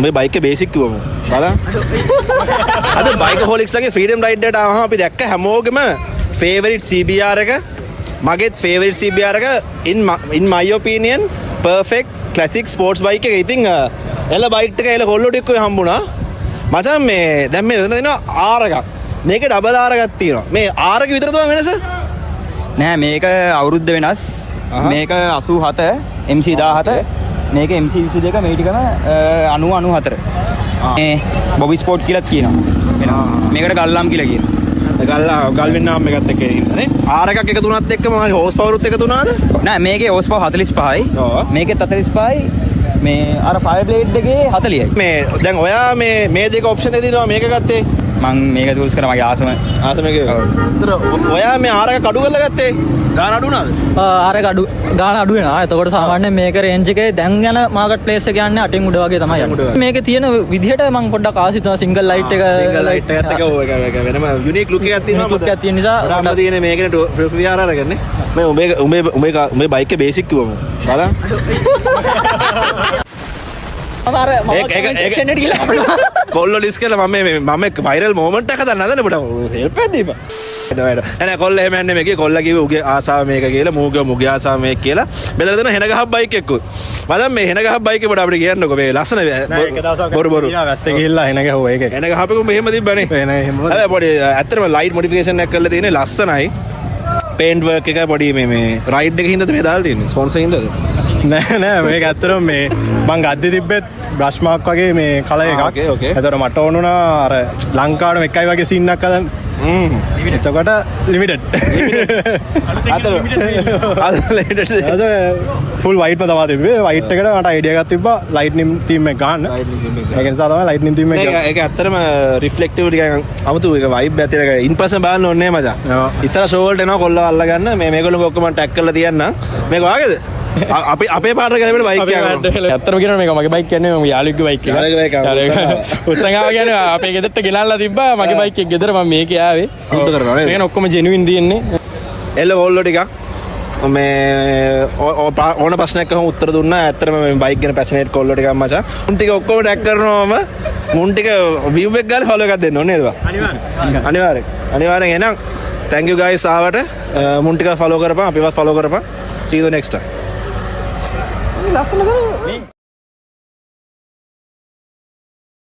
මේ බයික් එක බේසික් කිව්වම බලන්න. අද බයික් හොලික්ස් ලගේ ෆ්‍රීඩම් රයිඩ් එකට ආවම අපි දැක්ක හැමෝගෙම ෆේවරිට් CBR එක මගේත් ෆේවරිට් CBR එක in my opinion perfect classic sports bike එක. ඉතින් එල බයික් එක එල කොල්ලෝ ටික ඔය හම්බුණා. මචං මේ දැන් මේ වෙන දෙනවා R එකක්. මේක ඩබල් R එකක් තියෙනවා. මේ R එක විතර තමයි වෙනස. නෑ මේක අවුරුද්ද වෙනස්. මේක 87 MC 17 මේක MC 22 මේ ටිකම 90 94. මේ බොබි ස්පෝර්ට් කියලාත් කියනවා. මේකට ගල්ලාම් කියලා කියනවා. ගල්වෙන් නාම් එකත් එක්ක ඉන්නේ නේ. R එකක් එක තුනත් එක්කම හෝස් පවරුත් එක තුනද? නෑ මේකේ හෝස් පවර් 45යි. මේකෙත් 45යි. මේ අර ෆයර් බ්ලේඩ් එකේ 40යි. මේ දැන් ඔයා මේ දෙක ඔප්ෂන් එක දෙනවා මේක ගත්තේ. මං මේක චූස් කරා මගේ ආසම. ආසමගේ. ඒතර ඔයා මේ R එක කඩු කරලා ගත්තේ. ගාන අඩු වුණාද? R එක ගාන අඩු වෙනවා. එතකොට සාමාන්‍යයෙන් මේක රේන්ජ් එකේ දැන් යන මාකට් ප්ලේස් එක යන්නේ 8න් උඩ වගේ තමයි යන්නේ. මේකේ තියෙන විදිහට මං පොඩ්ඩක් ආසිතනවා සිංගල් ලයිට් එක. සිංගල් ලයිට් එකත් එක ඔය එක වෙනම යුනික් ලුක් එකක් තියෙනවා. ලුක් එකක් තියෙන නිසා අපිට තියෙන මේකනේ VR අරගන්නේ. මේ උඹේ බයික් එක බේසික් කිව්වම බලන්න. කොල්ලෝ ලිස් කියලා මම වයිරල් මොමන්ට් එකක් හදන්න හදන පුතා හෙල්ප් එකක් දීපන්. එන කොල්ල එහෙම යන්නේ මේකේ කොල්ල කිව්වේ උගේ ආසාව මේක කියලා මුගේ ආසාව මේක කියලා. බෙදලා දෙන හෙන ගහක් බයික් එක්කුත්. මම මේ හෙන ගහක් බයික් එක පොඩ අපිට කියන්නකෝ මේ ලස්සන බොරු. වැස්සේ ගිහිල්ලා හෙන ගහුවා ඒක. හෙන ගහපෙකු මෙහෙම තිබ්බනේ. හැබැයි පොඩි ඇත්තටම ලයිට් මොඩිෆිකේෂන් එකක් කරලා තියෙන්නේ ලස්සනයි. පේන්ට් වර්ක් එක පොඩි මේ රයිඩ් එකේ හින්දාද මේ දාලා තියෙන්නේ ස්පොන්සර් හින්දාද? නෑ මේක ඇත්තටම මේ මං ගද්දි තිබ්බෙත් බ්‍රෂ් මාක් වගේ මේ කලර් එකක්. ඒතර මට ඕන වුණා අර ලංකාවට එකයි වගේ සීන් එකක් හදන්න. එතකොට ලිමිටඩ්. අද ෆුල් වයිට් ම තමයි තිබ්බේ. වයිට් එකට මට අයිඩියා එකක් තිබ්බා ලයිට්නින් තීම් එක ගන්න. ඒක නිසා තමයි ලයිට්නින් තීම් එක. ඒක ඇත්තටම රිෆ්ලෙක්ටිව් ටිකක් අමුතු එක වයිබ් එකක් තියෙන එක ඉන් පර්සන් බලන්න ඕනේ මචං. ඉස්සර ෂෝ වලට එනවා කොල්ලව අල්ල ගන්න මේ මේගොල්ලෝ ඔක්කොම ටැග් කරලා තියන්නම්. මේක වාගේද? අපේ පාට කරගෙන බයික් එක. ඇත්තටම කියනවා මේක මගේ බයික් කියන්නේ මම යාළුවෙක්ගේ බයික් එක. යාළුවෙක්ගේ බයික්. උස්සංගාව කියන්නේ අපේ ගෙදරට ගෙනල්ලා තිබ්බා මගේ බයික් එක ගෙදර මම මේකේ ආවේ. උන්ට කරනවා නේද? මේක ඔක්කොම ජෙනුයින් තියෙන්නේ. එල්ල කොල්ලෝ ටිකක් මේ ඕන ප්‍රශ්නයක් අහම උත්තර දුන්නා. ඇත්තටම මේ බයික් ගැන පැෂනේට් කොල්ලෝ ටිකක් මචං. මුන් ටික ඔක්කොම ටැග් කරනවාම මුන් ටික view එක ගාලා ෆලෝ එකක් දෙන්න ඕනේ නේද බං? අනිවාර්යෙන් එහෙනම් thank you guys ආවට මුන් ටික ෆලෝ කරපන් අපිවත් ෆලෝ කරපන්. see you the next time. ලස්සන කරේ